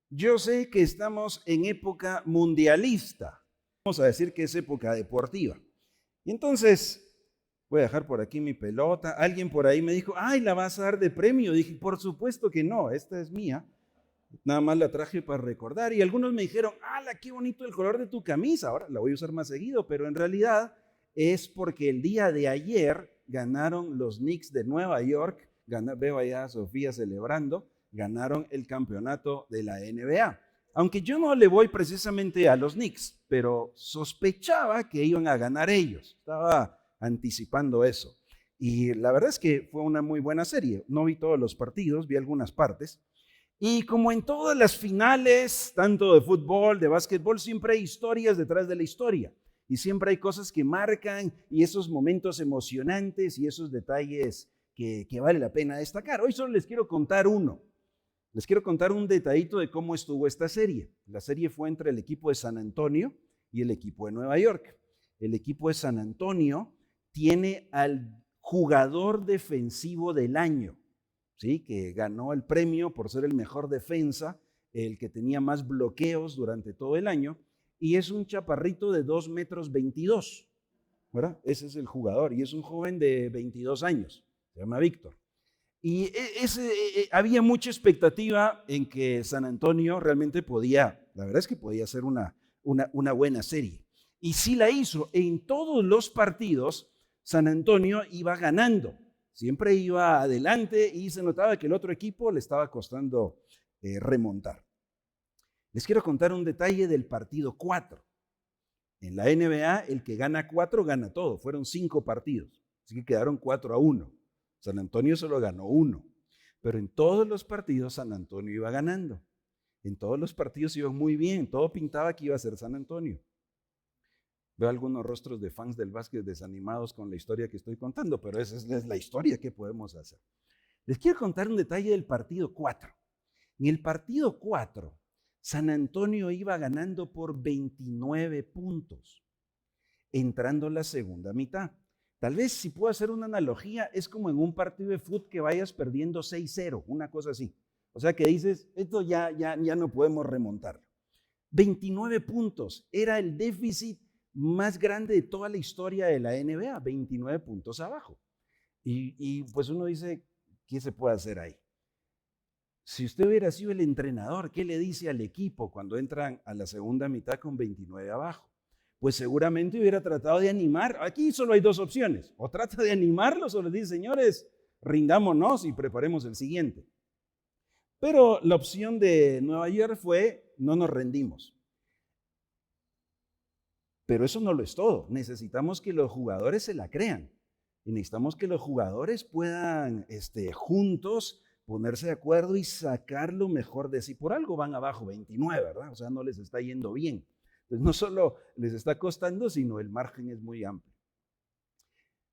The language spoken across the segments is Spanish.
Yo sé que estamos en época mundialista. Vamos a decir que es época deportiva. Y entonces, voy a dejar por aquí mi pelota. Alguien por ahí me dijo, ay, ¿la vas a dar de premio? Dije, por supuesto que no, esta es mía. Nada más la traje para recordar. Y algunos me dijeron, ¡hala, qué bonito el color de tu camisa! Ahora la voy a usar más seguido, pero en realidad es porque el día de ayer ganaron los Knicks de Nueva York. Veo allá a Sofía celebrando. Ganaron el campeonato de la NBA. Aunque yo no le voy precisamente a los Knicks, pero sospechaba que iban a ganar ellos. Estaba anticipando eso. Y la verdad es que fue una muy buena serie. No vi todos los partidos, vi algunas partes. Y como en todas las finales, tanto de fútbol, de básquetbol, siempre hay historias detrás de la historia. Y siempre hay cosas que marcan y esos momentos emocionantes y esos detalles que vale la pena destacar. Hoy solo les quiero contar uno. Les quiero contar un detallito de cómo estuvo esta serie. La serie fue entre el equipo de San Antonio y el equipo de Nueva York. El equipo de San Antonio tiene al jugador defensivo del año, ¿sí? Que ganó el premio por ser el mejor defensa, el que tenía más bloqueos durante todo el año, y es un chaparrito de 2,22 m, ¿verdad? Ese es el jugador, y es un joven de 22 años, se llama Víctor. Y había mucha expectativa en que San Antonio realmente podía, la verdad es que podía hacer una buena serie. Y sí la hizo. En todos los partidos, San Antonio iba ganando. Siempre iba adelante y se notaba que el otro equipo le estaba costando remontar. Les quiero contar un detalle del partido 4. En la NBA, el que gana 4 gana todo. Fueron 5 partidos, así que quedaron 4-1. San Antonio solo ganó 1, pero en todos los partidos San Antonio iba ganando. En todos los partidos iba muy bien, todo pintaba que iba a ser San Antonio. Veo algunos rostros de fans del básquet desanimados con la historia que estoy contando, pero esa es la historia que podemos hacer. Les quiero contar un detalle del partido 4. En el partido 4, San Antonio iba ganando por 29 puntos, entrando la segunda mitad. Tal vez si puedo hacer una analogía, es como en un partido de fútbol que vayas perdiendo 6-0, una cosa así. O sea que dices, esto ya no podemos remontarlo. 29 puntos, era el déficit más grande de toda la historia de la NBA, 29 puntos abajo. Y pues uno dice, ¿qué se puede hacer ahí? Si usted hubiera sido el entrenador, ¿qué le dice al equipo cuando entran a la segunda mitad con 29 abajo? Pues seguramente hubiera tratado de animar. Aquí solo hay 2 opciones. O trata de animarlos o les dice, señores, rindámonos y preparemos el siguiente. Pero la opción de Nueva York fue, no nos rendimos. Pero eso no lo es todo. Necesitamos que los jugadores se la crean. Y necesitamos que los jugadores puedan juntos ponerse de acuerdo y sacar lo mejor de sí. Por algo van abajo 29, ¿verdad? O sea, no les está yendo bien. Entonces, no solo les está costando, sino el margen es muy amplio.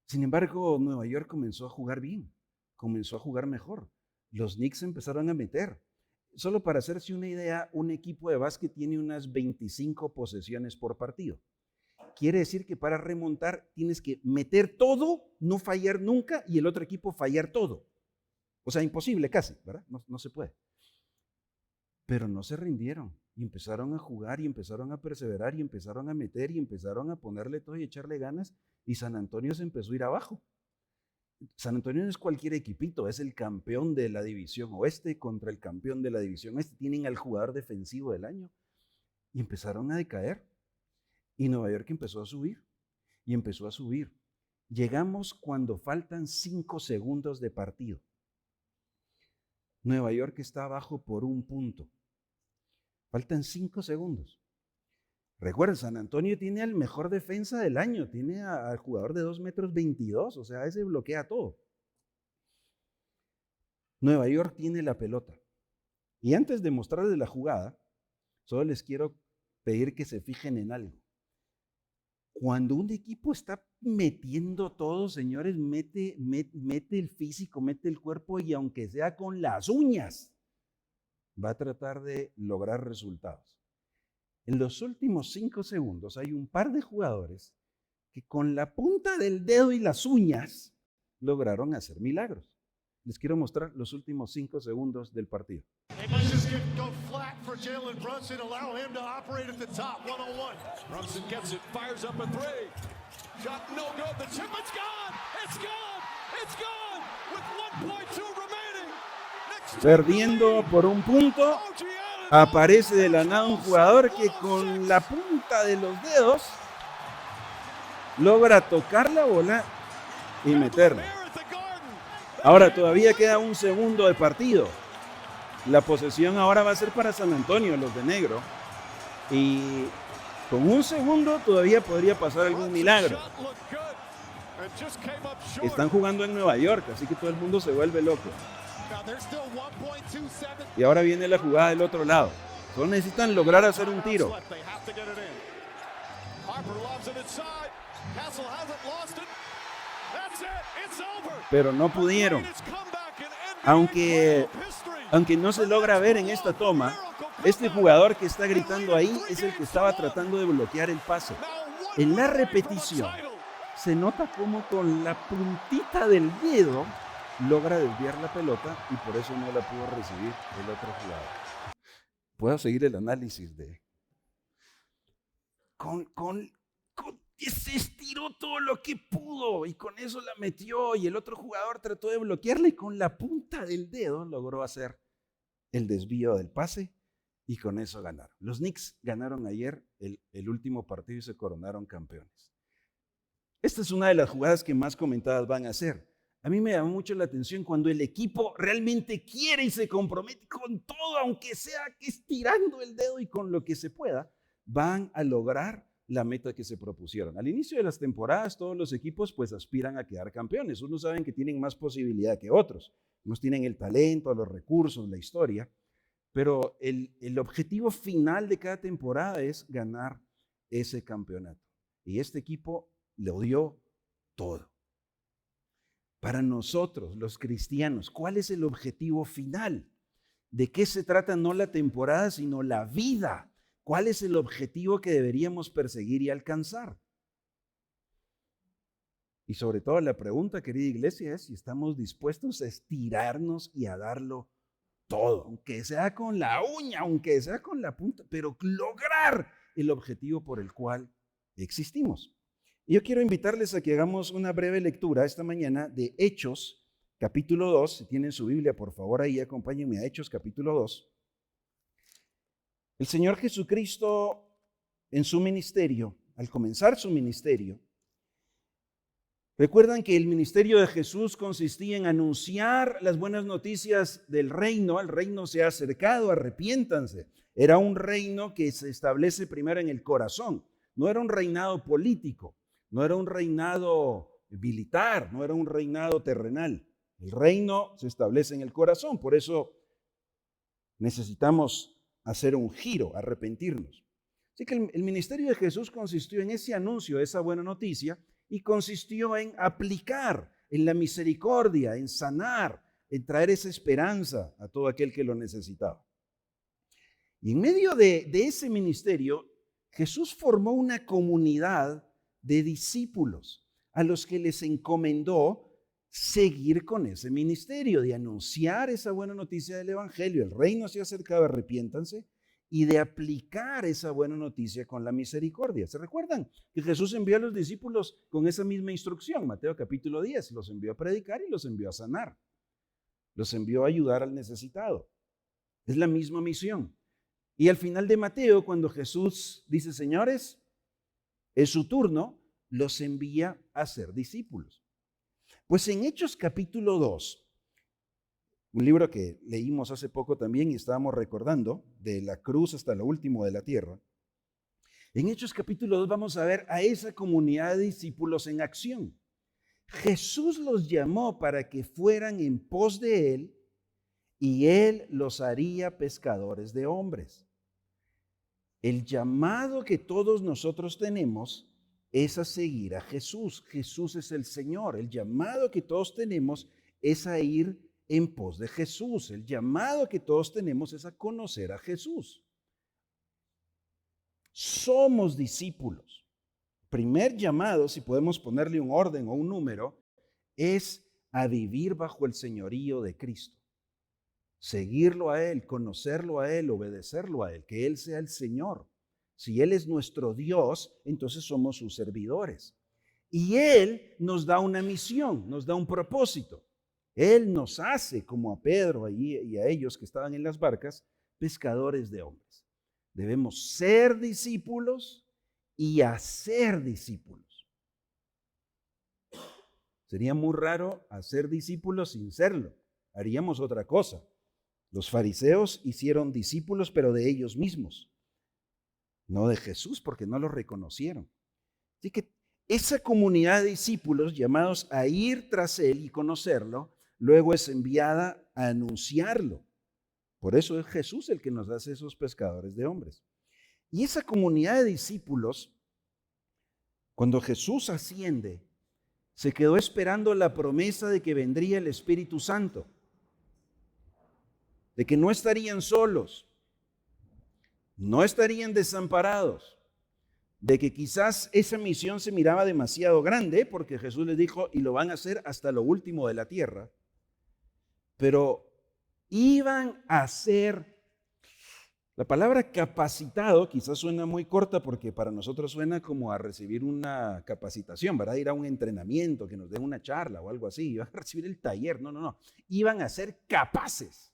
Sin embargo, Nueva York comenzó a jugar bien, comenzó a jugar mejor. Los Knicks empezaron a meter. Solo para hacerse una idea, un equipo de básquet tiene unas 25 posesiones por partido. Quiere decir que para remontar tienes que meter todo, no fallar nunca, y el otro equipo fallar todo. O sea, imposible casi, ¿verdad? No se puede. Pero no se rindieron y empezaron a jugar y empezaron a perseverar y empezaron a meter y empezaron a ponerle todo y echarle ganas, y San Antonio se empezó a ir abajo. San Antonio no es cualquier equipito, es el campeón de la división oeste contra el campeón de la división este. Tienen al jugador defensivo del año y empezaron a decaer. Y Nueva York empezó a subir y empezó a subir. Llegamos cuando faltan 5 segundos de partido. Nueva York está abajo por 1 punto. Faltan 5 segundos. Recuerden, San Antonio tiene al mejor defensa del año, tiene al jugador de 2,22 m, o sea, ese bloquea todo. Nueva York tiene la pelota. Y antes de mostrarles la jugada, solo les quiero pedir que se fijen en algo. Cuando un equipo está metiendo todo, señores, mete el físico, mete el cuerpo, y aunque sea con las uñas, va a tratar de lograr resultados. En los últimos 5 segundos hay un par de jugadores que con la punta del dedo y las uñas lograron hacer milagros. Les quiero mostrar los últimos 5 segundos del partido. for Jalen Brunson, allow him to operate at the top, 1-on-1. Brunson gets it, fires up a three. Shot no good, the chip is gone! It's gone! It's gone! With 1.2 remaining! Perdiendo por un punto, aparece de la nada un jugador que con la punta de los dedos logra tocar la bola y meterla. Ahora todavía queda un segundo de partido. La posesión ahora va a ser para San Antonio, los de negro. Y con un segundo todavía podría pasar algún milagro. Están jugando en Nueva York, así que todo el mundo se vuelve loco. Y ahora viene la jugada del otro lado. Solo necesitan lograr hacer un tiro. Pero no pudieron. Aunque no se logra ver en esta toma, este jugador que está gritando ahí es el que estaba tratando de bloquear el pase. En la repetición se nota como con la puntita del dedo logra desviar la pelota y por eso no la pudo recibir el otro jugador. Puedo seguir el análisis de... Se estiró todo lo que pudo y con eso la metió y el otro jugador trató de bloquearla y con la punta del dedo logró hacer el desvío del pase y con eso ganaron. Los Knicks ganaron ayer el último partido y se coronaron campeones. Esta es una de las jugadas que más comentadas van a ser. A mí me llama mucho la atención cuando el equipo realmente quiere y se compromete con todo, aunque sea que estirando el dedo y con lo que se pueda, van a lograr la meta que se propusieron. Al inicio de las temporadas todos los equipos pues aspiran a quedar campeones. Unos saben que tienen más posibilidad que otros. Unos tienen el talento, los recursos, la historia. Pero el objetivo final de cada temporada es ganar ese campeonato. Y este equipo lo dio todo. Para nosotros, los cristianos, ¿cuál es el objetivo final? ¿De qué se trata no la temporada, sino la vida? ¿Cuál es el objetivo que deberíamos perseguir y alcanzar? Y sobre todo la pregunta, querida iglesia, es si estamos dispuestos a estirarnos y a darlo todo, aunque sea con la uña, aunque sea con la punta, pero lograr el objetivo por el cual existimos. Y yo quiero invitarles a que hagamos una breve lectura esta mañana de Hechos, capítulo 2. Si tienen su Biblia, por favor, ahí acompáñenme a Hechos, capítulo 2. El Señor Jesucristo en su ministerio, al comenzar su ministerio, recuerdan que el ministerio de Jesús consistía en anunciar las buenas noticias del reino. El reino se ha acercado, arrepiéntanse. Era un reino que se establece primero en el corazón. No era un reinado político, no era un reinado militar, no era un reinado terrenal. El reino se establece en el corazón, por eso necesitamos hacer un giro, arrepentirnos. Así que el ministerio de Jesús consistió en ese anuncio de esa buena noticia y consistió en aplicar en la misericordia, en sanar, en traer esa esperanza a todo aquel que lo necesitaba. Y en medio de ese ministerio, Jesús formó una comunidad de discípulos a los que les encomendó seguir con ese ministerio, de anunciar esa buena noticia del evangelio. El reino se ha acercado, arrepiéntanse, y de aplicar esa buena noticia con la misericordia. ¿Se recuerdan que Jesús envió a los discípulos con esa misma instrucción? Mateo capítulo 10, los envió a predicar y los envió a sanar. Los envió a ayudar al necesitado. Es la misma misión. Y al final de Mateo, cuando Jesús dice, señores, es su turno, los envía a ser discípulos. Pues en Hechos capítulo 2, un libro que leímos hace poco también y estábamos recordando, de la cruz hasta lo último de la tierra, en Hechos capítulo 2 vamos a ver a esa comunidad de discípulos en acción. Jesús los llamó para que fueran en pos de él y él los haría pescadores de hombres. El llamado que todos nosotros tenemos es a seguir a Jesús. Jesús es el Señor. El llamado que todos tenemos es a ir en pos de Jesús. El llamado que todos tenemos es a conocer a Jesús. Somos discípulos. Primer llamado, si podemos ponerle un orden o un número, es a vivir bajo el señorío de Cristo. seguirlo a Él, conocerlo a Él, obedecerlo a Él, que Él sea el Señor. Si Él es nuestro Dios, entonces somos sus servidores. Y Él nos da una misión, nos da un propósito. Él nos hace, como a Pedro y a ellos que estaban en las barcas, pescadores de hombres. Debemos ser discípulos y hacer discípulos. Sería muy raro hacer discípulos sin serlo. Haríamos otra cosa. Los fariseos hicieron discípulos, pero de ellos mismos, no de Jesús, porque no lo reconocieron. Así que esa comunidad de discípulos llamados a ir tras Él y conocerlo, luego es enviada a anunciarlo. Por eso es Jesús el que nos hace esos pescadores de hombres. Y esa comunidad de discípulos, cuando Jesús asciende, se quedó esperando la promesa de que vendría el Espíritu Santo, de que no estarían solos, no estarían desamparados, de que quizás esa misión se miraba demasiado grande, porque Jesús les dijo, y lo van a hacer hasta lo último de la tierra, pero iban a ser, la palabra capacitado quizás suena muy corta porque para nosotros suena como a recibir una capacitación, ¿verdad? Ir a un entrenamiento, que nos den una charla o algo así, iban a recibir el taller, no, iban a ser capaces.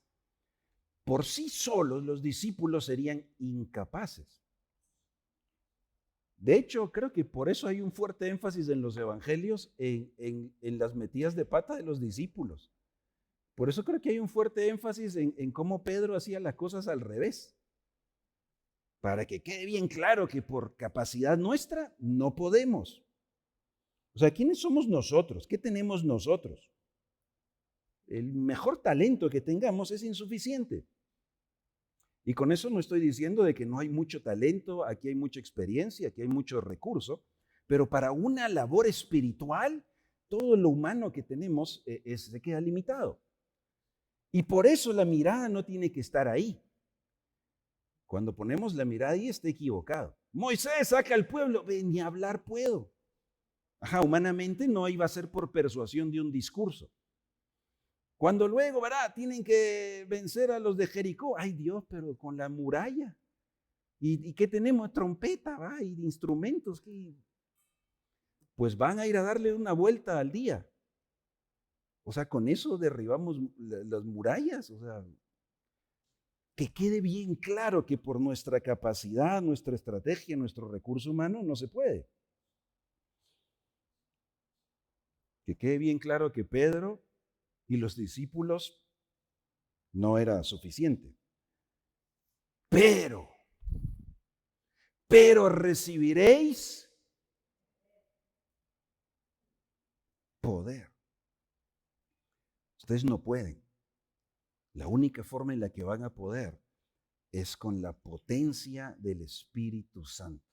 Por sí solos los discípulos serían incapaces. De hecho, creo que por eso hay un fuerte énfasis en los evangelios en las metidas de pata de los discípulos. Por eso creo que hay un fuerte énfasis en cómo Pedro hacía las cosas al revés. Para que quede bien claro que por capacidad nuestra no podemos. O sea, ¿quiénes somos nosotros? ¿Qué tenemos nosotros? El mejor talento que tengamos es insuficiente. Y con eso no estoy diciendo de que no hay mucho talento, aquí hay mucha experiencia, aquí hay mucho recurso, pero para una labor espiritual, todo lo humano que tenemos se queda limitado. Y por eso la mirada no tiene que estar ahí. Cuando ponemos la mirada ahí está equivocado. Moisés, saca al pueblo, ni hablar puedo. Humanamente no iba a ser por persuasión de un discurso. Cuando luego, ¿verdad? Tienen que vencer a los de Jericó. Ay Dios, pero con la muralla. ¿Y qué tenemos? Trompeta, ¿va? Y instrumentos. Pues van a ir a darle una vuelta al día. O sea, con eso derribamos las murallas. O sea, que quede bien claro que por nuestra capacidad, nuestra estrategia, nuestro recurso humano no se puede. Que quede bien claro que Pedro y los discípulos no era suficiente. Pero recibiréis poder. Ustedes no pueden. La única forma en la que van a poder es con la potencia del Espíritu Santo.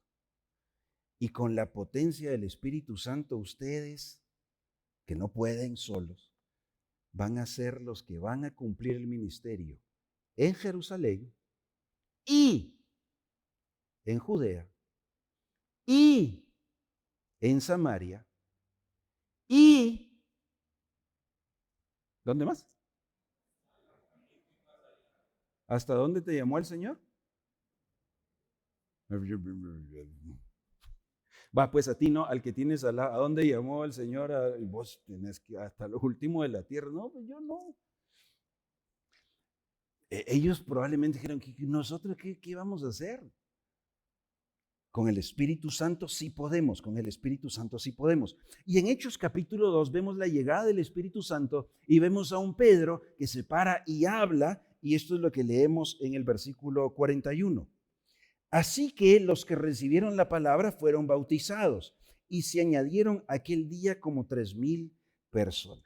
Y con la potencia del Espíritu Santo, ustedes, que no pueden solos, van a ser los que van a cumplir el ministerio en Jerusalén y en Judea y en Samaria y ¿dónde más? ¿Hasta dónde te llamó el Señor? Va, pues a ti no, al que tienes al lado, ¿a dónde llamó el Señor? Vos tenés que hasta lo último de la tierra. No, pues yo no. Ellos probablemente dijeron, ¿nosotros qué vamos a hacer? Con el Espíritu Santo sí podemos, con el Espíritu Santo sí podemos. Y en Hechos capítulo 2 vemos la llegada del Espíritu Santo y vemos a un Pedro que se para y habla, y esto es lo que leemos en el versículo 41. Así que los que recibieron la palabra fueron bautizados y se añadieron aquel día como 3,000 personas.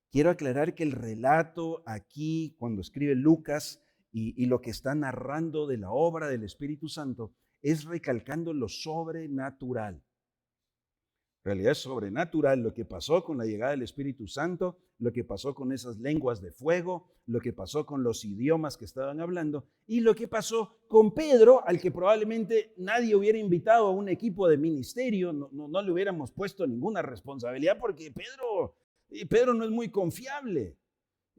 Quiero aclarar que el relato aquí, cuando escribe Lucas y lo que está narrando de la obra del Espíritu Santo, es recalcando lo sobrenatural. En realidad es sobrenatural lo que pasó con la llegada del Espíritu Santo, lo que pasó con esas lenguas de fuego, lo que pasó con los idiomas que estaban hablando y lo que pasó con Pedro, al que probablemente nadie hubiera invitado a un equipo de ministerio, no le hubiéramos puesto ninguna responsabilidad porque Pedro no es muy confiable.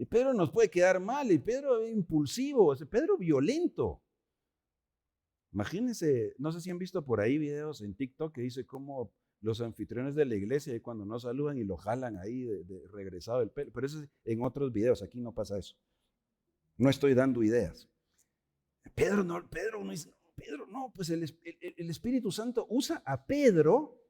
Y Pedro nos puede quedar mal, y Pedro es impulsivo, Pedro violento. Imagínense, no sé si han visto por ahí videos en TikTok que dice cómo los anfitriones de la iglesia cuando no saludan y lo jalan ahí de regresado del pelo. Pero eso es en otros videos, aquí no pasa eso. No estoy dando ideas. Pedro no, pues el Espíritu Santo usa a Pedro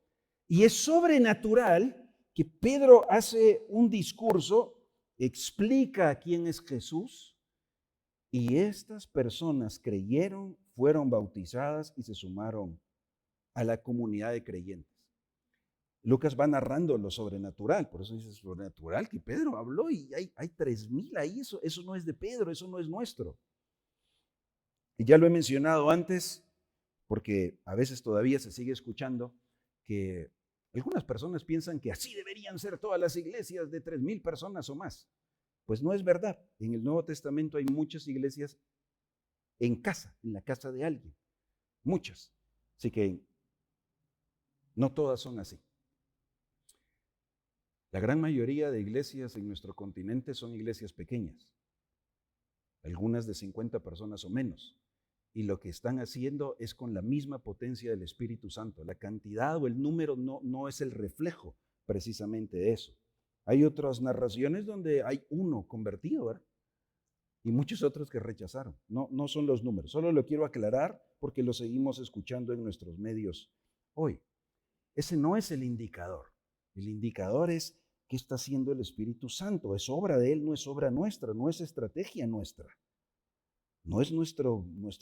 y es sobrenatural que Pedro hace un discurso, explica quién es Jesús y estas personas creyeron, fueron bautizadas y se sumaron a la comunidad de creyentes. Lucas va narrando lo sobrenatural, por eso dice sobrenatural, que Pedro habló y hay 3,000 ahí, eso no es de Pedro, eso no es nuestro. Y ya lo he mencionado antes, porque a veces todavía se sigue escuchando que algunas personas piensan que así deberían ser todas las iglesias de 3,000 personas o más. Pues no es verdad. En el Nuevo Testamento hay muchas iglesias en casa, en la casa de alguien. Muchas. Así que no todas son así. La gran mayoría de iglesias en nuestro continente son iglesias pequeñas, algunas de 50 personas o menos. Y lo que están haciendo es con la misma potencia del Espíritu Santo. La cantidad o el número no es el reflejo precisamente de eso. Hay otras narraciones donde hay uno convertido, ¿verdad? Y muchos otros que rechazaron. No son los números. Solo lo quiero aclarar porque lo seguimos escuchando en nuestros medios hoy. Ese no es el indicador. El indicador es qué está haciendo el Espíritu Santo. Es obra de Él, no es obra nuestra, no es estrategia nuestra. No es nuestra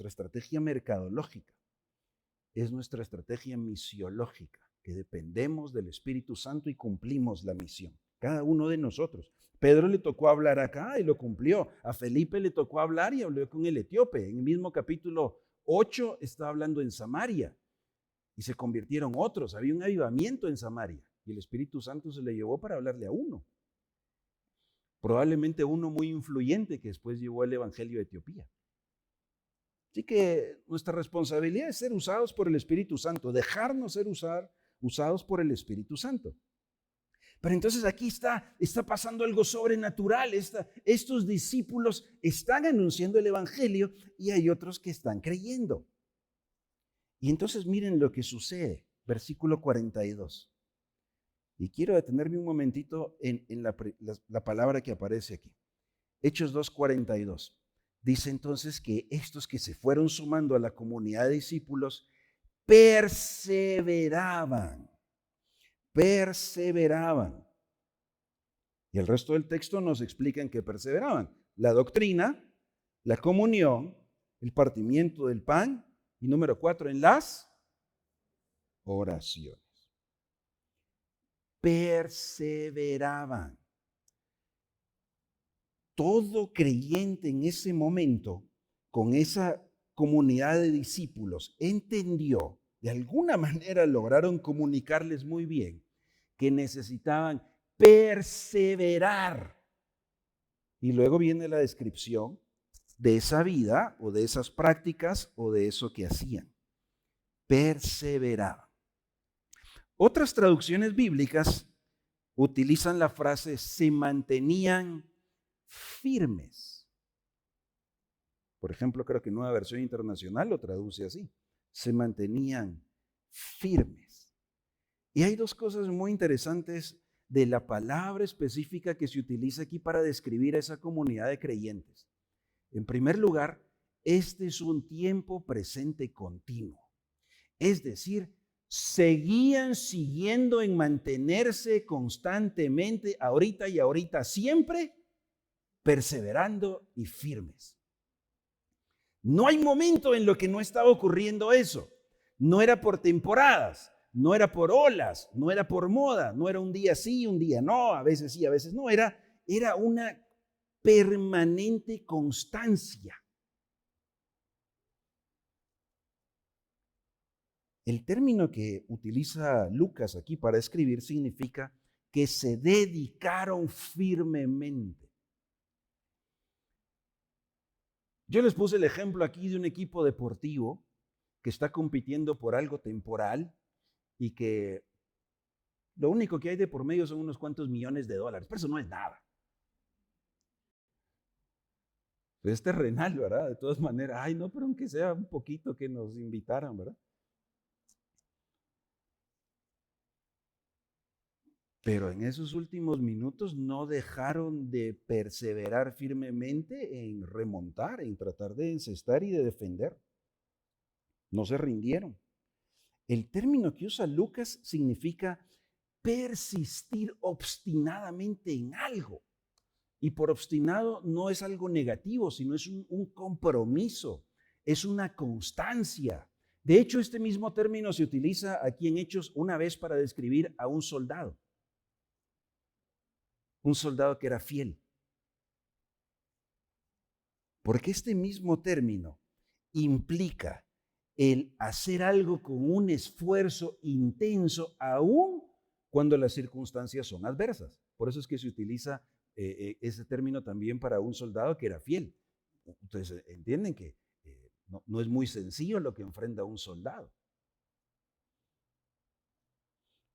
estrategia mercadológica, es nuestra estrategia misiológica, que dependemos del Espíritu Santo y cumplimos la misión. Cada uno de nosotros. Pedro le tocó hablar acá y lo cumplió. A Felipe le tocó hablar y habló con el etíope. En el mismo capítulo 8 estaba hablando en Samaria y se convirtieron otros. Había un avivamiento en Samaria y el Espíritu Santo se le llevó para hablarle a uno. Probablemente uno muy influyente que después llevó el evangelio a Etiopía. Así que nuestra responsabilidad es ser usados por el Espíritu Santo, dejarnos ser usados por el Espíritu Santo. Pero entonces aquí está pasando algo sobrenatural. Estos discípulos están anunciando el Evangelio y hay otros que están creyendo. Y entonces miren lo que sucede, versículo 42. Y quiero detenerme un momentito en la palabra que aparece aquí. Hechos 2:42. Dice entonces que estos que se fueron sumando a la comunidad de discípulos perseveraban. Y el resto del texto nos explica en qué perseveraban. La doctrina, la comunión, el partimiento del pan y número 4, en las oraciones. Perseveraban. Todo creyente en ese momento, con esa comunidad de discípulos, entendió, de alguna manera lograron comunicarles muy bien, que necesitaban perseverar. Y luego viene la descripción de esa vida o de esas prácticas o de eso que hacían. Perseveraban. Otras traducciones bíblicas utilizan la frase se mantenían firmes. Por ejemplo, creo que Nueva Versión Internacional lo traduce así. Se mantenían firmes. Y hay dos cosas muy interesantes de la palabra específica que se utiliza aquí para describir a esa comunidad de creyentes. En primer lugar, este es un tiempo presente continuo. Es decir, seguían siguiendo en mantenerse constantemente, ahorita y ahorita, siempre perseverando y firmes. No hay momento en lo que no estaba ocurriendo eso. No era por temporadas, no era por olas, no era por moda, no era un día sí, un día no, a veces sí, a veces no, era una permanente constancia. El término que utiliza Lucas aquí para escribir significa que se dedicaron firmemente. Yo les puse el ejemplo aquí de un equipo deportivo que está compitiendo por algo temporal y que lo único que hay de por medio son unos cuantos millones de dólares, pero eso no es nada. Pero es terrenal, ¿verdad? De todas maneras, ay, no, pero aunque sea un poquito que nos invitaran, ¿verdad? Pero en esos últimos minutos no dejaron de perseverar firmemente en remontar, en tratar de encestar y de defender. No se rindieron. El término que usa Lucas significa persistir obstinadamente en algo. Y por obstinado no es algo negativo, sino es un compromiso, es una constancia. De hecho, este mismo término se utiliza aquí en Hechos una vez para describir a un soldado que era fiel. Porque este mismo término implica el hacer algo con un esfuerzo intenso, aún cuando las circunstancias son adversas. Por eso es que se utiliza ese término también para un soldado que era fiel. Entonces, entienden que no es muy sencillo lo que enfrenta un soldado.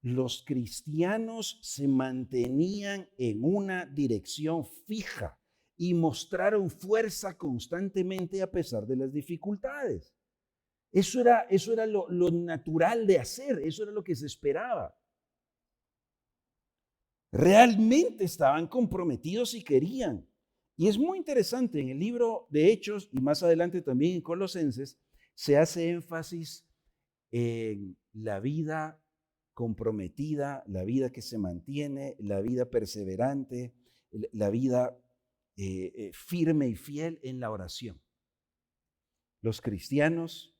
Los cristianos se mantenían en una dirección fija y mostraron fuerza constantemente a pesar de las dificultades. Eso era lo natural de hacer, eso era lo que se esperaba. Realmente estaban comprometidos y querían. Y es muy interesante, en el libro de Hechos y más adelante también en Colosenses, se hace énfasis en la vida comprometida, la vida que se mantiene, la vida perseverante, la vida firme y fiel en la oración. Los cristianos,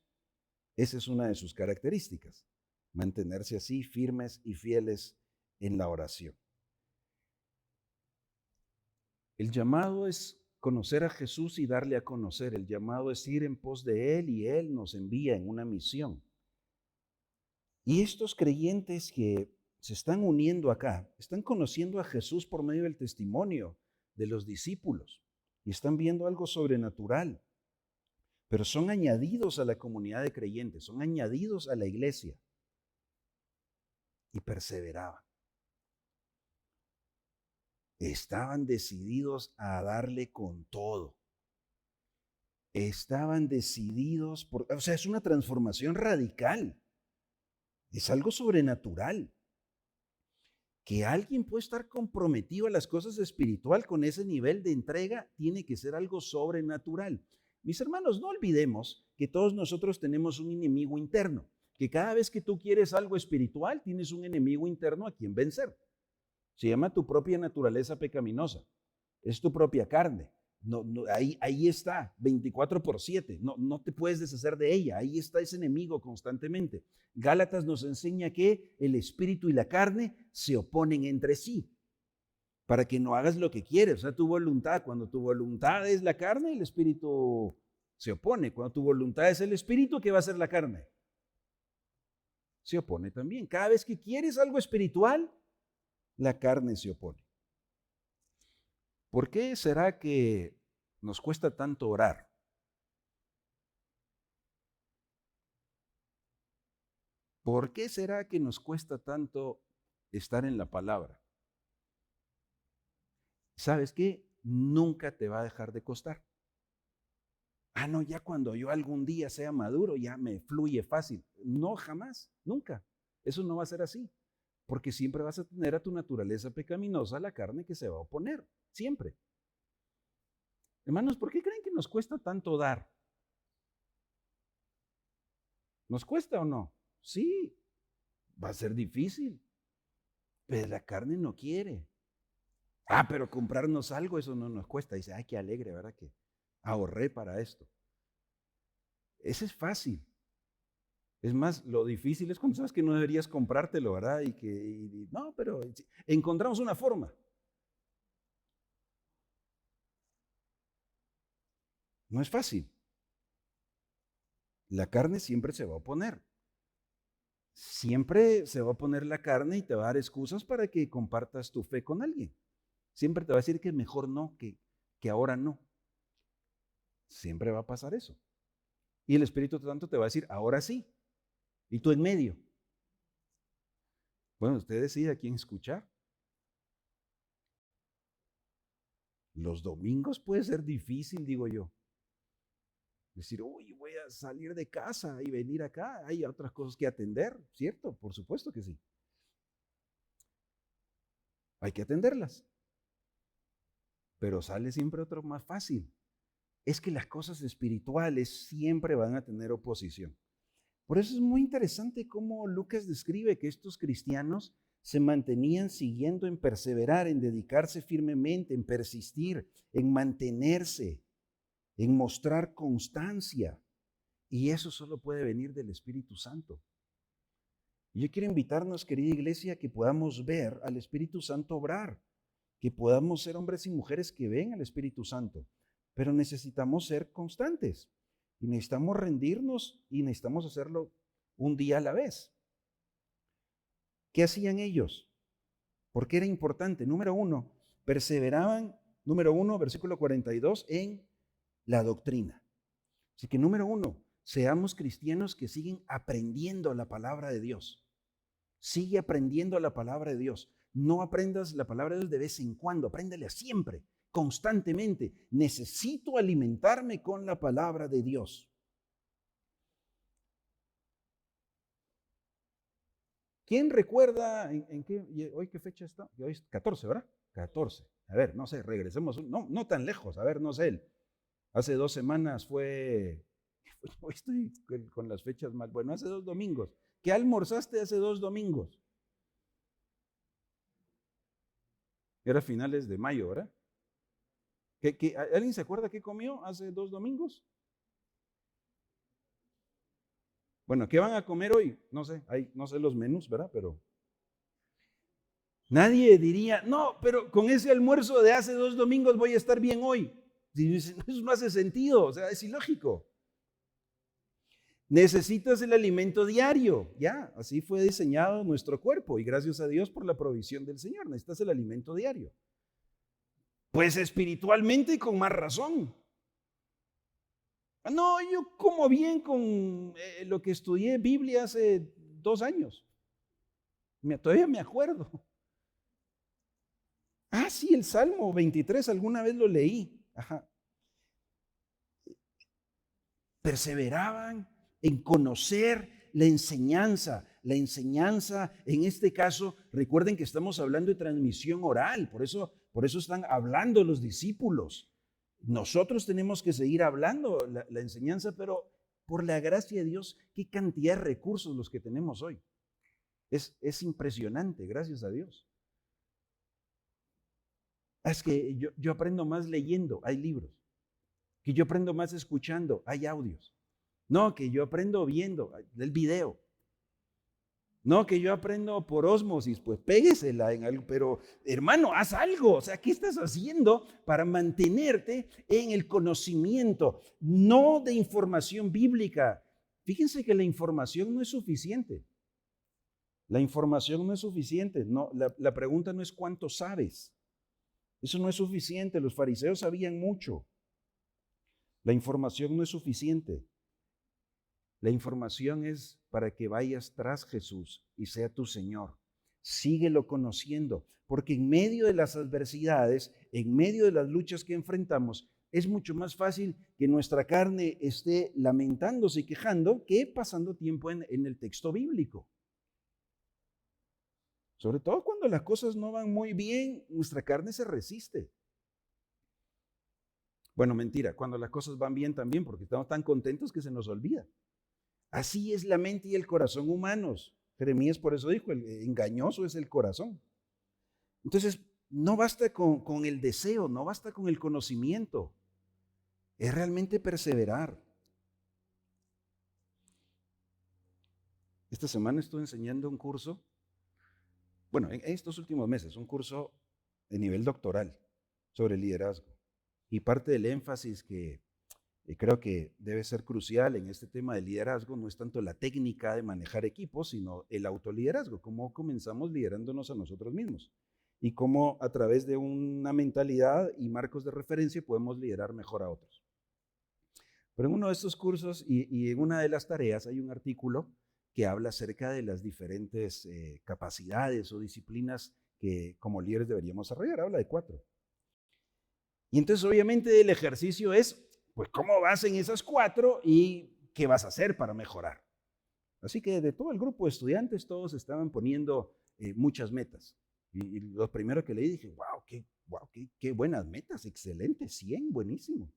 esa es una de sus características, mantenerse así firmes y fieles en la oración. El llamado es conocer a Jesús y darle a conocer. El llamado es ir en pos de Él y Él nos envía en una misión. Y estos creyentes que se están uniendo acá, están conociendo a Jesús por medio del testimonio de los discípulos y están viendo algo sobrenatural, pero son añadidos a la comunidad de creyentes, son añadidos a la iglesia y perseveraban. Estaban decididos a darle con todo. Estaban decididos o sea, es una transformación radical. Es algo sobrenatural. Que alguien puede estar comprometido a las cosas espirituales con ese nivel de entrega tiene que ser algo sobrenatural. Mis hermanos, no olvidemos que todos nosotros tenemos un enemigo interno, que cada vez que tú quieres algo espiritual, tienes un enemigo interno a quien vencer. Se llama tu propia naturaleza pecaminosa, es tu propia carne. Ahí está, 24/7, no te puedes deshacer de ella, ahí está ese enemigo constantemente. Gálatas nos enseña que el espíritu y la carne se oponen entre sí, para que no hagas lo que quieres, o sea, tu voluntad. Cuando tu voluntad es la carne, el espíritu se opone. Cuando tu voluntad es el espíritu, ¿qué va a hacer la carne? Se opone también. Cada vez que quieres algo espiritual, la carne se opone. ¿Por qué será que nos cuesta tanto orar? ¿Por qué será que nos cuesta tanto estar en la palabra? ¿Sabes qué? Nunca te va a dejar de costar. No, ya cuando yo algún día sea maduro, ya me fluye fácil. No, jamás, nunca. Eso no va a ser así. Porque siempre vas a tener a tu naturaleza pecaminosa, la carne, que se va a oponer. Siempre. Hermanos, ¿por qué creen que nos cuesta tanto dar? ¿Nos cuesta o no? Sí, va a ser difícil. Pero la carne no quiere. Pero comprarnos algo, eso no nos cuesta. Dice, qué alegre, ¿verdad? Que ahorré para esto. Ese es fácil. Es más, lo difícil es cuando sabes que no deberías comprártelo, ¿verdad? No, pero encontramos una forma. No es fácil. La carne siempre se va a oponer. Siempre se va a oponer la carne y te va a dar excusas para que compartas tu fe con alguien. Siempre te va a decir que mejor no, que ahora no. Siempre va a pasar eso. Y el Espíritu Santo te va a decir, ahora sí. Y tú en medio. Bueno, usted decide a quién escuchar. Los domingos puede ser difícil, digo yo. Decir, uy, voy a salir de casa y venir acá. Hay otras cosas que atender, ¿cierto? Por supuesto que sí. Hay que atenderlas. Pero sale siempre otro más fácil. Es que las cosas espirituales siempre van a tener oposición. Por eso es muy interesante cómo Lucas describe que estos cristianos se mantenían siguiendo en perseverar, en dedicarse firmemente, en persistir, en mantenerse, en mostrar constancia. Y eso solo puede venir del Espíritu Santo. Y yo quiero invitarnos, querida iglesia, que podamos ver al Espíritu Santo obrar, que podamos ser hombres y mujeres que ven al Espíritu Santo. Pero necesitamos ser constantes y necesitamos rendirnos y necesitamos hacerlo un día a la vez. ¿Qué hacían ellos? Porque era importante. Número uno, perseveraban, versículo 42, en la doctrina. Así que número uno, seamos cristianos que siguen aprendiendo la palabra de Dios. Sigue aprendiendo la palabra de Dios. No aprendas la palabra de Dios de vez en cuando, apréndela siempre, constantemente. Necesito alimentarme con la palabra de Dios. ¿Quién recuerda hoy qué fecha está? Hoy es 14, ¿verdad? 14. A ver, no sé, regresemos, no tan lejos, a ver, no sé. Hace 2 semanas hoy estoy con las fechas mal. Bueno, hace 2 domingos. ¿Qué almorzaste hace 2 domingos? Era finales de mayo, ¿verdad? ¿Alguien se acuerda qué comió hace 2 domingos? Bueno, ¿qué van a comer hoy? No sé, no sé los menús, ¿verdad? Pero nadie diría, no, pero con ese almuerzo de hace 2 domingos voy a estar bien hoy. Eso no hace sentido, o sea, es ilógico. Necesitas el alimento diario, ya, así fue diseñado nuestro cuerpo y gracias a Dios por la provisión del Señor, necesitas el alimento diario. Pues espiritualmente con más razón. No, yo como bien con lo que estudié Biblia hace 2 años. Todavía me acuerdo. Ah, sí, el Salmo 23, alguna vez lo leí. Ajá. Perseveraban en conocer la enseñanza. La enseñanza, en este caso, recuerden que estamos hablando de transmisión oral, por eso están hablando los discípulos. Nosotros tenemos que seguir hablando la enseñanza, pero por la gracia de Dios, qué cantidad de recursos los que tenemos hoy. Es impresionante, gracias a Dios. Es que yo aprendo más leyendo, hay libros. Que yo aprendo más escuchando, hay audios. No, que yo aprendo viendo, el video. No, que yo aprendo por ósmosis, pues péguesela en algo, pero hermano, haz algo. O sea, ¿qué estás haciendo para mantenerte en el conocimiento? No de información bíblica. Fíjense que la información no es suficiente. La información no es suficiente. No, la pregunta no es cuánto sabes. Eso no es suficiente. Los fariseos sabían mucho. La información no es suficiente. La información es para que vayas tras Jesús y sea tu Señor. Síguelo conociendo, porque en medio de las adversidades, en medio de las luchas que enfrentamos, es mucho más fácil que nuestra carne esté lamentándose y quejando que pasando tiempo en el texto bíblico. Sobre todo cuando las cosas no van muy bien, nuestra carne se resiste. Bueno, mentira, cuando las cosas van bien también, porque estamos tan contentos que se nos olvida. Así es la mente y el corazón humanos. Jeremías por eso dijo, el engañoso es el corazón. Entonces, no basta con el deseo, no basta con el conocimiento. Es realmente perseverar. Esta semana estuve enseñando un curso, bueno, en estos últimos meses, un curso de nivel doctoral sobre liderazgo. Y parte del énfasis que creo que debe ser crucial en este tema de liderazgo no es tanto la técnica de manejar equipos, sino el autoliderazgo, cómo comenzamos liderándonos a nosotros mismos y cómo a través de una mentalidad y marcos de referencia podemos liderar mejor a otros. Pero en uno de estos cursos y en una de las tareas hay un artículo que habla acerca de las diferentes capacidades o disciplinas que como líderes deberíamos desarrollar. Habla de 4. Y entonces obviamente el ejercicio es, pues, ¿cómo vas en esas 4 y qué vas a hacer para mejorar? Así que de todo el grupo de estudiantes, todos estaban poniendo muchas metas. Y lo primero que leí dije, wow, qué buenas metas, excelente, 100, buenísimo.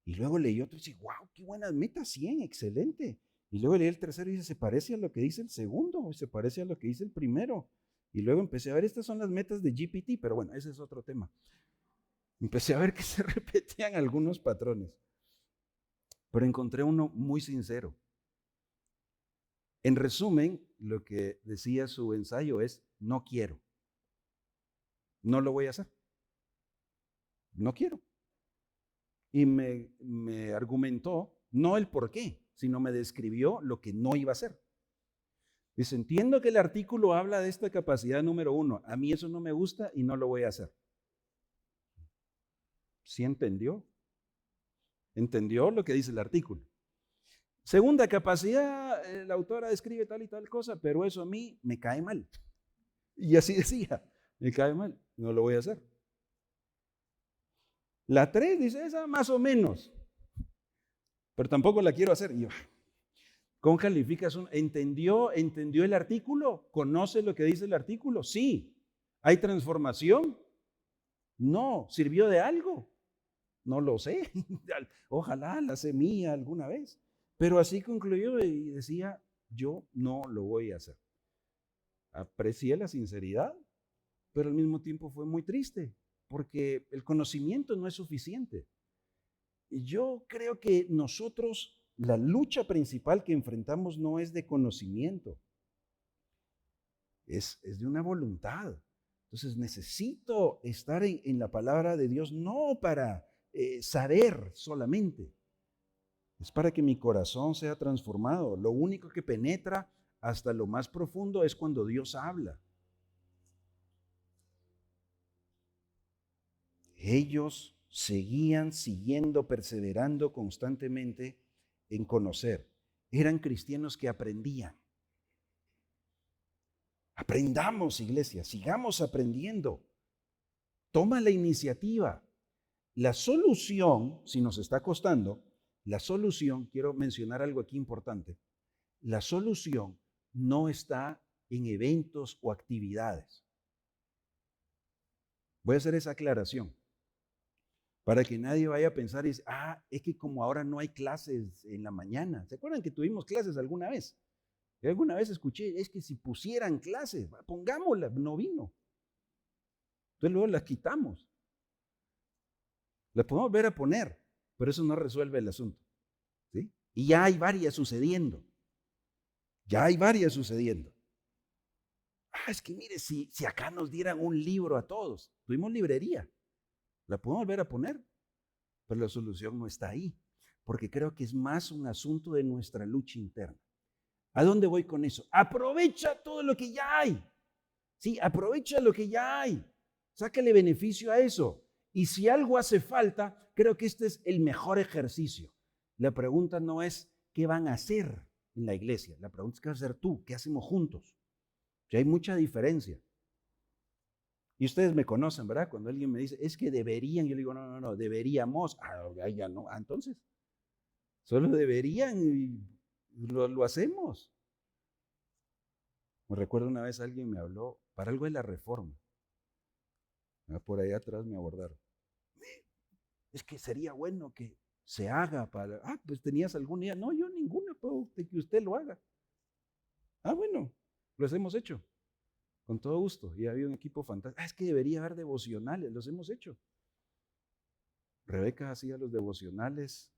Y luego leí otro y dije, wow, qué buenas metas, 100, excelente. Y luego leí el tercero y dice, se parece a lo que dice el segundo, se parece a lo que dice el primero. Y luego empecé a ver, estas son las metas de GPT, pero bueno, ese es otro tema. Empecé a ver que se repetían algunos patrones. Pero encontré uno muy sincero. En resumen, lo que decía su ensayo es, no quiero. No lo voy a hacer. No quiero. Y me argumentó, no el por qué, sino me describió lo que no iba a hacer. Dice, entiendo que el artículo habla de esta capacidad número 1. A mí eso no me gusta y no lo voy a hacer. ¿Sí entendió? ¿Entendió lo que dice el artículo? Segunda capacidad, la autora describe tal y tal cosa, pero eso a mí me cae mal. Y así decía, me cae mal, no lo voy a hacer. La 3 dice, esa más o menos, pero tampoco la quiero hacer. Y yo, ¿cómo calificas? ¿Entendió el artículo? ¿Conoce lo que dice el artículo? Sí. ¿Hay transformación? No. ¿Sirvió de algo? No lo sé. Ojalá la semilla alguna vez. Pero así concluyó y decía, yo no lo voy a hacer. Aprecié la sinceridad, pero al mismo tiempo fue muy triste, porque el conocimiento no es suficiente. Y yo creo que nosotros, la lucha principal que enfrentamos no es de conocimiento, es de una voluntad. Entonces necesito estar en la palabra de Dios, no para saber solamente, es para que mi corazón sea transformado. Lo único que penetra hasta lo más profundo es cuando Dios habla. Ellos seguían siguiendo, perseverando constantemente en conocer. Eran cristianos que aprendían. Aprendamos, iglesia, sigamos aprendiendo. Toma la iniciativa. La solución, si nos está costando, la solución, quiero mencionar algo aquí importante, la solución no está en eventos o actividades. Voy a hacer esa aclaración para que nadie vaya a pensar y dice, es que como ahora no hay clases en la mañana. ¿Se acuerdan que tuvimos clases alguna vez? Y alguna vez escuché, es que si pusieran clases, pongámoslas, no vino. Entonces luego las quitamos. Las podemos volver a poner, pero eso no resuelve el asunto. ¿Sí? Y ya hay varias sucediendo. Ya hay varias sucediendo. Es que mire, si acá nos dieran un libro a todos, tuvimos librería, la podemos volver a poner, pero la solución no está ahí, porque creo que es más un asunto de nuestra lucha interna. ¿A dónde voy con eso? Aprovecha todo lo que ya hay. Sí, aprovecha lo que ya hay. Sácale beneficio a eso. Y si algo hace falta, creo que este es el mejor ejercicio. La pregunta no es qué van a hacer en la iglesia. La pregunta es qué vas a hacer tú, qué hacemos juntos. O hay mucha diferencia. Y ustedes me conocen, ¿verdad? Cuando alguien me dice, es que deberían, yo le digo, no, deberíamos. Ya no. Entonces, solo deberían y lo hacemos. Me recuerdo una vez alguien me habló para algo de la reforma. Por ahí atrás me abordaron. Es que sería bueno que se haga para... pues tenías alguna idea. No, yo ninguna, pero de que usted lo haga. Bueno, los hemos hecho. Con todo gusto. Y había un equipo fantástico. Es que debería haber devocionales. Los hemos hecho. Rebeca hacía los devocionales.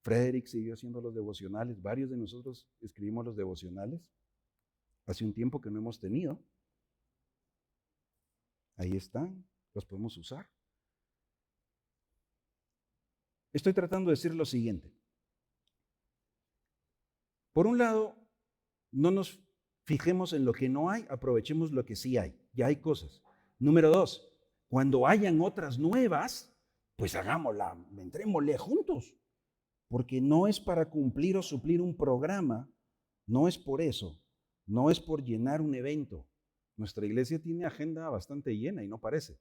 Frederick siguió haciendo los devocionales. Varios de nosotros escribimos los devocionales. Hace un tiempo que no hemos tenido. Ahí están. Los podemos usar. Estoy tratando de decir lo siguiente. Por un lado, no nos fijemos en lo que no hay, aprovechemos lo que sí hay. Ya hay cosas. Número 2, cuando hayan otras nuevas, pues hagámosla, entrémosle juntos. Porque no es para cumplir o suplir un programa, no es por eso, no es por llenar un evento. Nuestra iglesia tiene agenda bastante llena y no parece.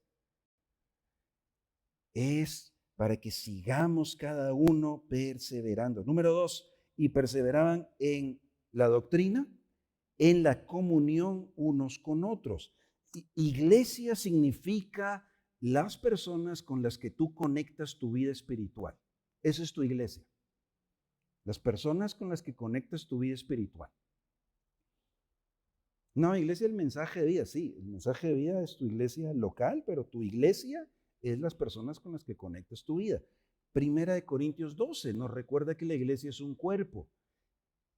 es para que sigamos cada uno perseverando. Número 2, y perseveraban en la doctrina, en la comunión unos con otros. Iglesia significa las personas con las que tú conectas tu vida espiritual. Esa es tu iglesia. Las personas con las que conectas tu vida espiritual. No, iglesia es el mensaje de vida, sí, el mensaje de vida es tu iglesia local, pero tu iglesia es las personas con las que conectas tu vida. Primera de Corintios 12 nos recuerda que la iglesia es un cuerpo.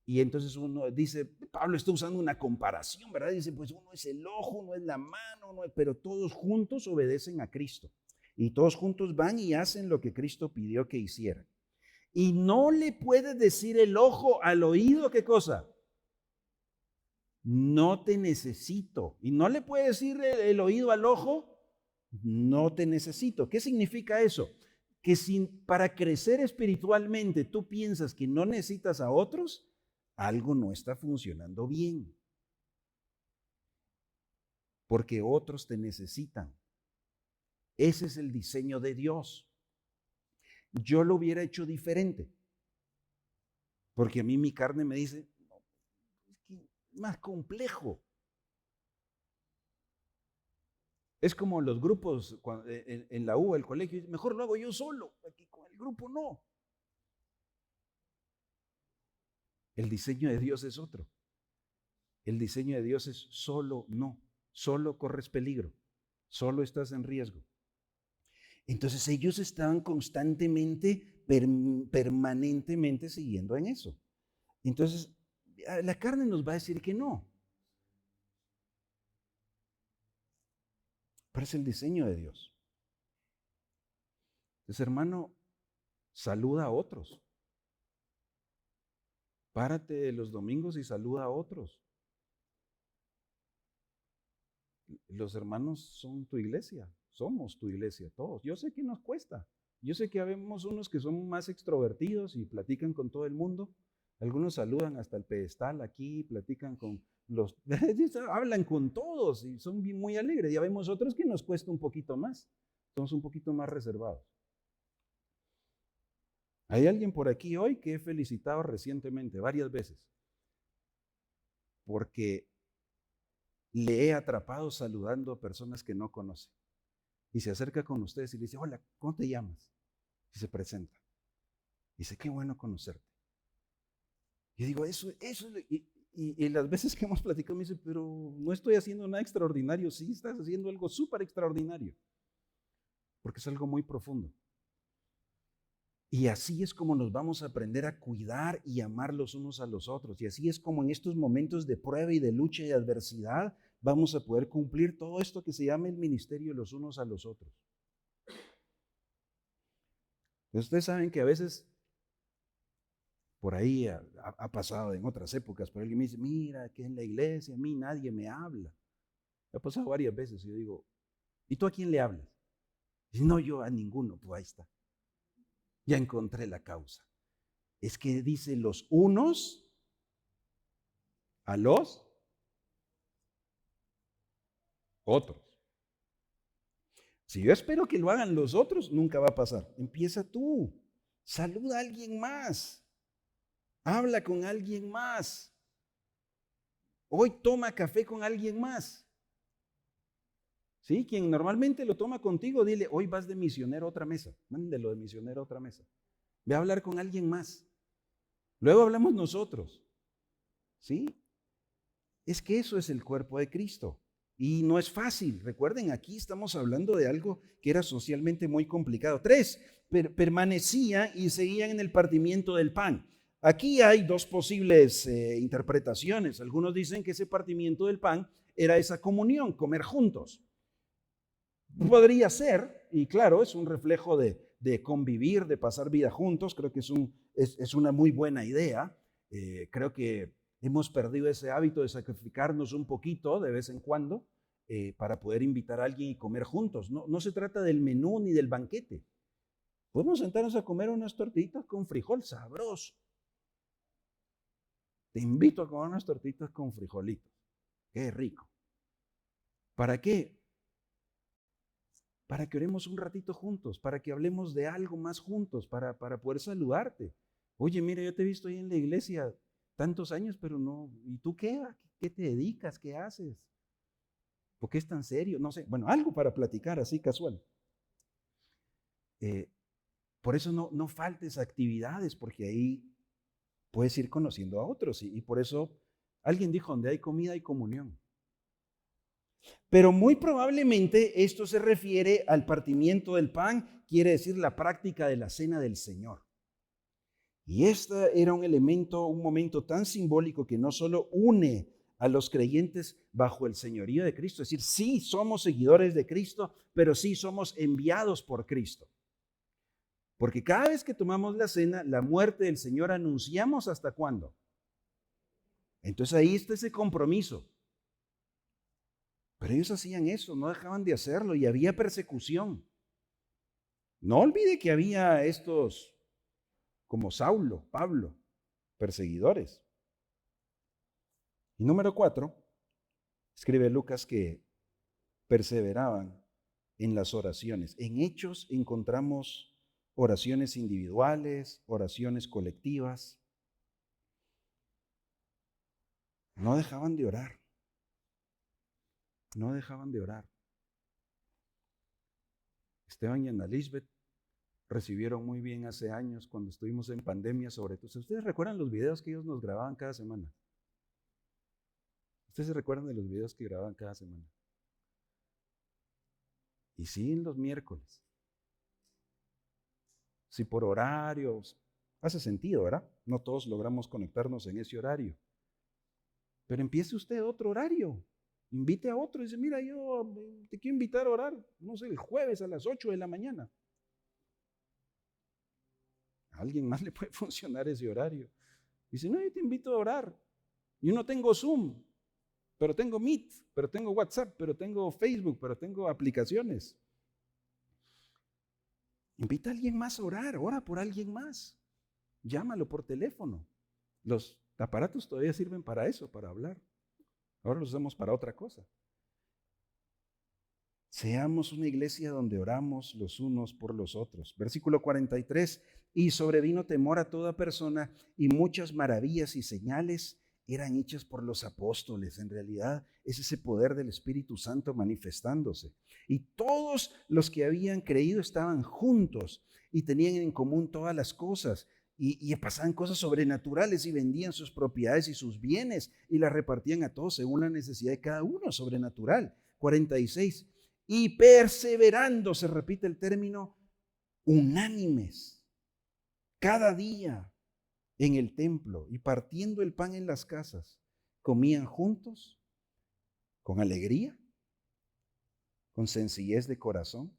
Y entonces uno dice, Pablo está usando una comparación, ¿verdad? Dice, pues uno es el ojo, uno es la mano, pero todos juntos obedecen a Cristo. Y todos juntos van y hacen lo que Cristo pidió que hicieran. Y no le puede decir el ojo al oído, ¿qué cosa? No te necesito. Y no le puede decir el oído al ojo, no te necesito. ¿Qué significa eso? Que para crecer espiritualmente tú piensas que no necesitas a otros, algo no está funcionando bien. Porque otros te necesitan. Ese es el diseño de Dios. Yo lo hubiera hecho diferente. Porque a mí mi carne me dice, no, es que más complejo. Es como los grupos en la U, el colegio, mejor lo hago yo solo, aquí con el grupo no. El diseño de Dios es otro. El diseño de Dios es solo no, solo corres peligro, solo estás en riesgo. Entonces ellos estaban constantemente, permanentemente siguiendo en eso. Entonces la carne nos va a decir que no. Pero es el diseño de Dios. Entonces, hermano, saluda a otros. Párate los domingos y saluda a otros. Los hermanos son tu iglesia, somos tu iglesia, todos. Yo sé que nos cuesta. Yo sé que habemos unos que son más extrovertidos y platican con todo el mundo. Algunos saludan hasta el pedestal aquí, platican con los, hablan con todos y son muy alegres. Ya vemos otros que nos cuesta un poquito más, somos un poquito más reservados. Hay alguien por aquí hoy que he felicitado recientemente, varias veces, porque le he atrapado saludando a personas que no conoce. Y se acerca con ustedes y le dice, hola, ¿cómo te llamas? Y se presenta. Dice, qué bueno conocerte. Y digo, eso, y las veces que hemos platicado me dice, pero no estoy haciendo nada extraordinario. Sí, estás haciendo algo súper extraordinario. Porque es algo muy profundo. Y así es como nos vamos a aprender a cuidar y amar los unos a los otros. Y así es como en estos momentos de prueba y de lucha y adversidad vamos a poder cumplir todo esto que se llama el ministerio los unos a los otros. Ustedes saben que a veces, por ahí ha pasado en otras épocas, pero alguien me dice, mira, que en la iglesia a mí nadie me habla. Ha pasado varias veces y yo digo, ¿y tú a quién le hablas? Dice, no, yo a ninguno. Pues ahí está. Ya encontré la causa. Es que dice los unos a los otros. Si yo espero que lo hagan los otros, nunca va a pasar. Empieza tú. Saluda a alguien más. Habla con alguien más. Hoy toma café con alguien más. ¿Sí? Quien normalmente lo toma contigo, dile, hoy vas de misionero a otra mesa. Mándelo de misionero a otra mesa. Ve a hablar con alguien más. Luego hablamos nosotros. ¿Sí? Es que eso es el cuerpo de Cristo. Y no es fácil. Recuerden, aquí estamos hablando de algo que era socialmente muy complicado. 3, permanecían y seguían en el partimiento del pan. Aquí hay dos posibles interpretaciones. Algunos dicen que ese partimiento del pan era esa comunión, comer juntos. Podría ser, y claro, es un reflejo de convivir, de pasar vida juntos. Creo que es una muy buena idea. Creo que hemos perdido ese hábito de sacrificarnos un poquito de vez en cuando para poder invitar a alguien y comer juntos. No se trata del menú ni del banquete. Podemos sentarnos a comer unas tortitas con frijol sabroso. Te invito a comer unas tortitas con frijolitos. Qué rico. ¿Para qué? para que oremos un ratito juntos, para que hablemos de algo más juntos, para poder saludarte. Oye, mira, yo te he visto ahí en la iglesia tantos años, pero no, ¿y tú qué? ¿Qué te dedicas? ¿Qué haces? ¿Por qué es tan serio? No sé, bueno, algo para platicar así casual. Por eso no faltes actividades, porque ahí puedes ir conociendo a otros. Y por eso alguien dijo, donde hay comida hay comunión. Pero muy probablemente esto se refiere al partimiento del pan, quiere decir la práctica de la cena del Señor. Y este era un elemento, un momento tan simbólico que no solo une a los creyentes bajo el señorío de Cristo, es decir, sí somos seguidores de Cristo, pero sí somos enviados por Cristo. Porque cada vez que tomamos la cena, la muerte del Señor anunciamos hasta cuándo. Entonces ahí está ese compromiso. Pero ellos hacían eso, no dejaban de hacerlo y había persecución. No olvide que había estos como Saulo, Pablo, perseguidores. Y número 4, escribe Lucas que perseveraban en las oraciones. En Hechos encontramos oraciones individuales, oraciones colectivas. No dejaban de orar. No dejaban de orar. Esteban y Ana Lisbeth recibieron muy bien hace años cuando estuvimos en pandemia sobre todo. ¿Ustedes recuerdan los videos que ellos nos grababan cada semana? ¿Ustedes se recuerdan de los videos que grababan cada semana? Y sí, los miércoles. Si por horarios, hace sentido, ¿verdad? No todos logramos conectarnos en ese horario. Pero empiece usted otro horario. Invite a otro y dice, mira, yo te quiero invitar a orar, no sé, el jueves a las 8 de la mañana. A alguien más le puede funcionar ese horario. Dice, no, yo te invito a orar. Yo no tengo Zoom, pero tengo Meet, pero tengo WhatsApp, pero tengo Facebook, pero tengo aplicaciones. Invita a alguien más a orar, ora por alguien más. Llámalo por teléfono. Los aparatos todavía sirven para eso, para hablar. Ahora los usamos para otra cosa. Seamos una iglesia donde oramos los unos por los otros. Versículo 43, y sobrevino temor a toda persona y muchas maravillas y señales eran hechas por los apóstoles. En realidad es ese poder del Espíritu Santo manifestándose. Y todos los que habían creído estaban juntos y tenían en común todas las cosas. Y pasaban cosas sobrenaturales y vendían sus propiedades y sus bienes y las repartían a todos según la necesidad de cada uno, sobrenatural. 46. Y perseverando, se repite el término, unánimes, cada día en el templo y partiendo el pan en las casas, comían juntos con alegría, con sencillez de corazón,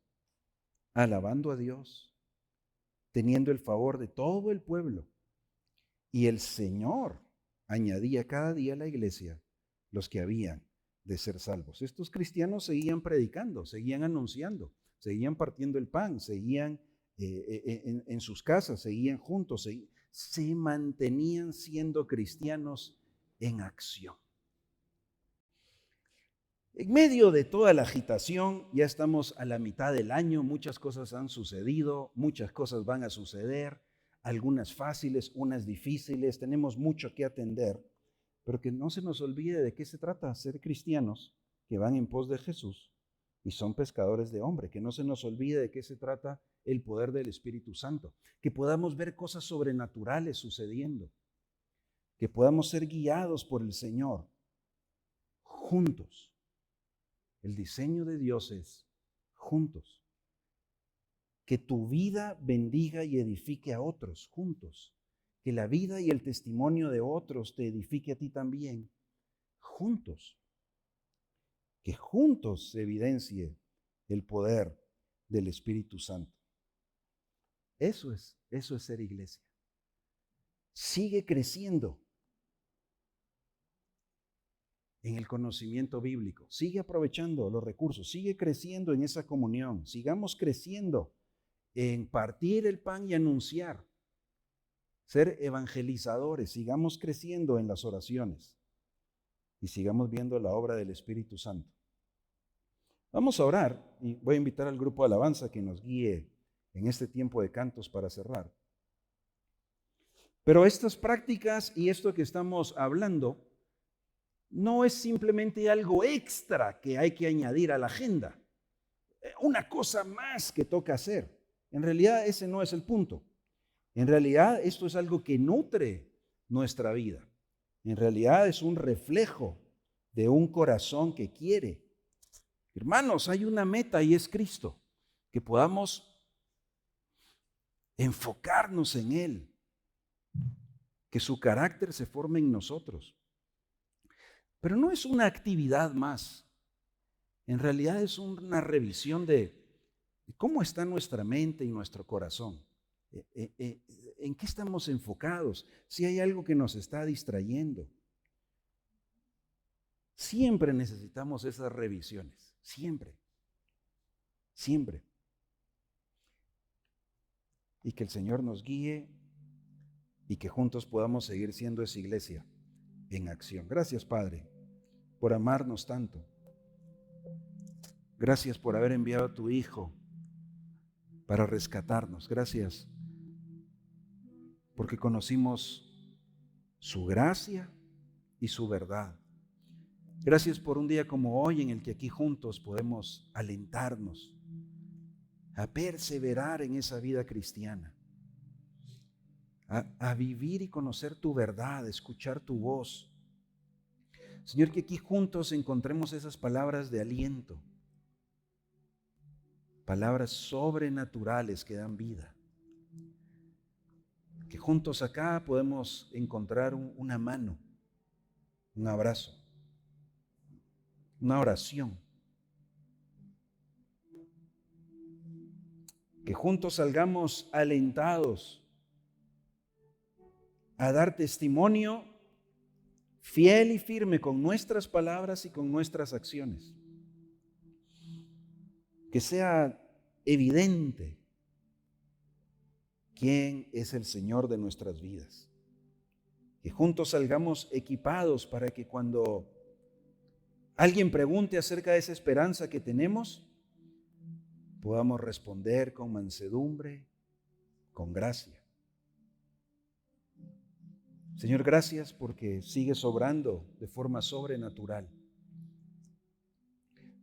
alabando a Dios, teniendo el favor de todo el pueblo. Y el Señor añadía cada día a la iglesia los que habían de ser salvos. Estos cristianos seguían predicando, seguían anunciando, seguían partiendo el pan, seguían en sus casas, seguían juntos, se mantenían siendo cristianos en acción. En medio de toda la agitación, ya estamos a la mitad del año, muchas cosas han sucedido, muchas cosas van a suceder, algunas fáciles, unas difíciles, tenemos mucho que atender, pero que no se nos olvide de qué se trata ser cristianos que van en pos de Jesús y son pescadores de hombre, que no se nos olvide de qué se trata el poder del Espíritu Santo, que podamos ver cosas sobrenaturales sucediendo, que podamos ser guiados por el Señor juntos. El diseño de Dios es juntos. Que tu vida bendiga y edifique a otros juntos. Que la vida y el testimonio de otros te edifique a ti también juntos. Que juntos se evidencie el poder del Espíritu Santo. Eso es ser iglesia. Sigue creciendo en el conocimiento bíblico, sigue aprovechando los recursos, sigue creciendo en esa comunión, sigamos creciendo en partir el pan y anunciar, ser evangelizadores, sigamos creciendo en las oraciones y sigamos viendo la obra del Espíritu Santo. Vamos a orar y voy a invitar al grupo de alabanza que nos guíe en este tiempo de cantos para cerrar. Pero estas prácticas y esto que estamos hablando no es simplemente algo extra que hay que añadir a la agenda, una cosa más que toca hacer. En realidad ese no es el punto. En realidad esto es algo que nutre nuestra vida. En realidad es un reflejo de un corazón que quiere. Hermanos, hay una meta y es Cristo, que podamos enfocarnos en Él, que su carácter se forme en nosotros. Pero no es una actividad más. En realidad es una revisión de cómo está nuestra mente y nuestro corazón. ¿En qué estamos enfocados? Si hay algo que nos está distrayendo. Siempre necesitamos esas revisiones. Siempre. Siempre. Y que el Señor nos guíe y que juntos podamos seguir siendo esa iglesia en acción. Gracias, Padre, por amarnos tanto. Gracias por haber enviado a tu Hijo para rescatarnos. Gracias porque conocimos su gracia y su verdad. Gracias por un día como hoy en el que aquí juntos podemos alentarnos a perseverar en esa vida cristiana, a vivir y conocer tu verdad, escuchar tu voz. Señor, que aquí juntos encontremos esas palabras de aliento, palabras sobrenaturales que dan vida. Que juntos acá podemos encontrar una mano, un abrazo, una oración. Que juntos salgamos alentados a dar testimonio fiel y firme con nuestras palabras y con nuestras acciones. Que sea evidente quién es el Señor de nuestras vidas. Que juntos salgamos equipados para que cuando alguien pregunte acerca de esa esperanza que tenemos, podamos responder con mansedumbre, con gracia. Señor, gracias porque sigues obrando de forma sobrenatural.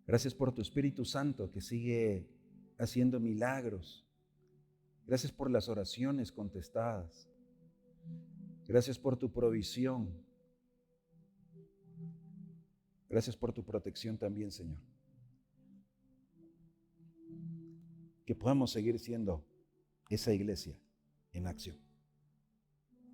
Gracias por tu Espíritu Santo que sigue haciendo milagros. Gracias por las oraciones contestadas. Gracias por tu provisión. Gracias por tu protección también, Señor. Que podamos seguir siendo esa iglesia en acción.